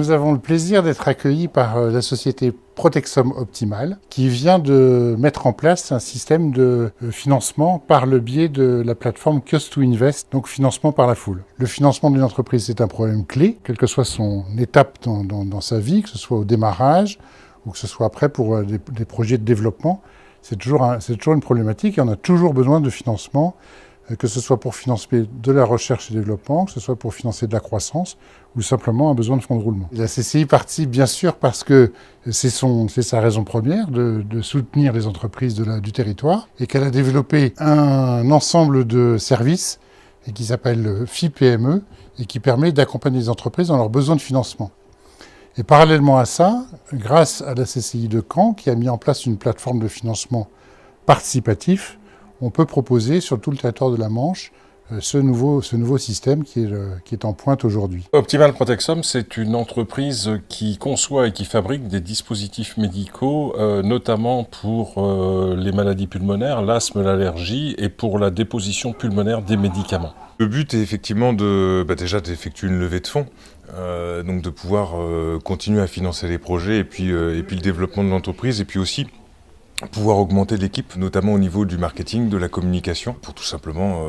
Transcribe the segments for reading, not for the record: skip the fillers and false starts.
nous avons le plaisir d'être accueillis par la société Protexum Optimal, qui vient de mettre en place un système de financement par le biais de la plateforme Kiosk2Invest, donc financement par la foule. Le financement d'une entreprise, c'est un problème clé, quelle que soit son étape dans sa vie, que ce soit au démarrage ou que ce soit après pour des projets de développement. C'est toujours une problématique et on a toujours besoin de financement, que ce soit pour financer de la recherche et développement, que ce soit pour financer de la croissance ou simplement un besoin de fonds de roulement. La CCI participe bien sûr parce que c'est sa raison première de soutenir les entreprises du territoire et qu'elle a développé un ensemble de services et qui s'appelle FIPME et qui permet d'accompagner les entreprises dans leurs besoins de financement. Et parallèlement à ça, grâce à la CCI de Caen qui a mis en place une plateforme de financement participatif, on peut proposer sur tout le territoire de la Manche ce nouveau système qui est en pointe aujourd'hui. Optimal Protexum, c'est une entreprise qui conçoit et qui fabrique des dispositifs médicaux, notamment pour les maladies pulmonaires, l'asthme, l'allergie et pour la déposition pulmonaire des médicaments. Le but est effectivement déjà d'effectuer une levée de fonds, donc de pouvoir continuer à financer les projets et puis le développement de l'entreprise et puis aussi pouvoir augmenter l'équipe, notamment au niveau du marketing, de la communication, pour tout simplement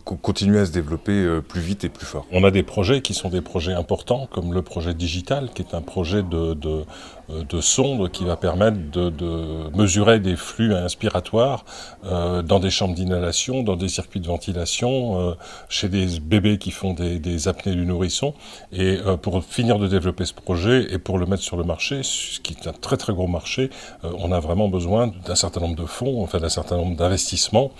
continuer à se développer plus vite et plus fort. On a des projets qui sont des projets importants, comme le projet digital, qui est un projet de sonde qui va permettre de mesurer des flux inspiratoires dans des chambres d'inhalation, dans des circuits de ventilation, chez des bébés qui font des apnées du nourrisson. Et pour finir de développer ce projet et pour le mettre sur le marché, ce qui est un très très gros marché, on a vraiment besoin d'un certain nombre de fonds, enfin d'un certain nombre d'investissements,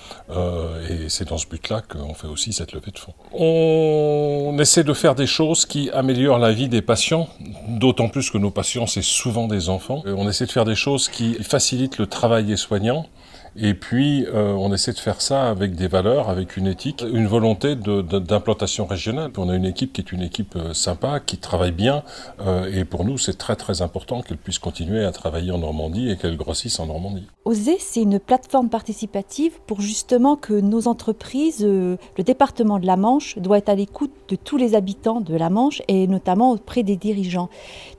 et c'est dans ce but-là qu'on fait aussi cette levée de fonds. On essaie de faire des choses qui améliorent la vie des patients, d'autant plus que nos patients, c'est souvent des enfants. On essaie de faire des choses qui facilitent le travail des soignants, et puis on essaie de faire ça avec des valeurs, avec une éthique, une volonté d'implantation régionale. On a une équipe qui est une équipe sympa, qui travaille bien, et pour nous c'est très très important qu'elle puisse continuer à travailler en Normandie et qu'elle grossisse en Normandie. OSER, c'est une plateforme participative pour justement que nos entreprises, le département de la Manche, doit être à l'écoute de tous les habitants de la Manche et notamment auprès des dirigeants.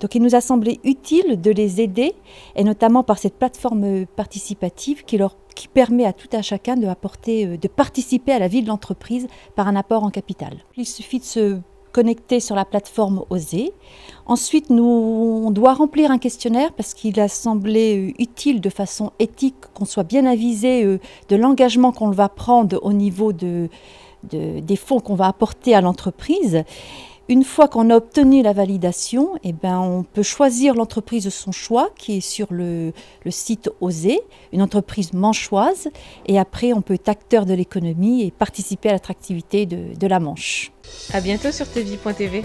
Donc il nous a semblé utile de les aider, et notamment par cette plateforme participative qui permet à tout un chacun de participer à la vie de l'entreprise par un apport en capital. Il suffit de se connecter sur la plateforme OSER. Ensuite, on doit remplir un questionnaire parce qu'il a semblé utile de façon éthique qu'on soit bien avisé de l'engagement qu'on va prendre au niveau des fonds qu'on va apporter à l'entreprise. Une fois qu'on a obtenu la validation, on peut choisir l'entreprise de son choix qui est sur le site OSER, une entreprise manchoise, et après on peut être acteur de l'économie et participer à l'attractivité de la Manche. À bientôt sur tvie.tv.